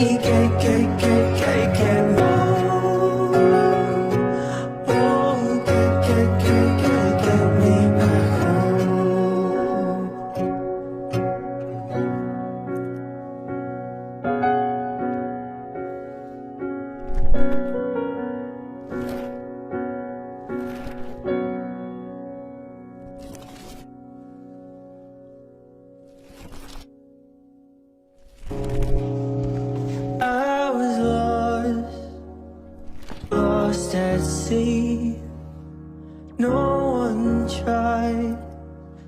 Somebody get me home. Oh, get me back home. I was lost at sea. No one tried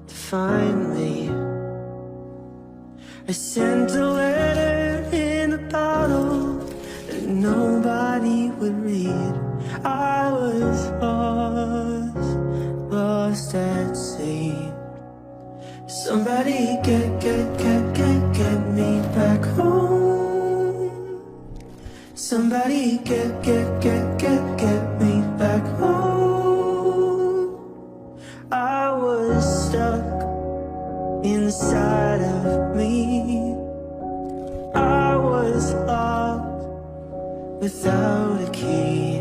to find me. I sent a letter in a bottle that nobody would read. I was lost at sea. Somebody get me back home. Somebody get me back home. I was stuck inside of me. I was locked without a key.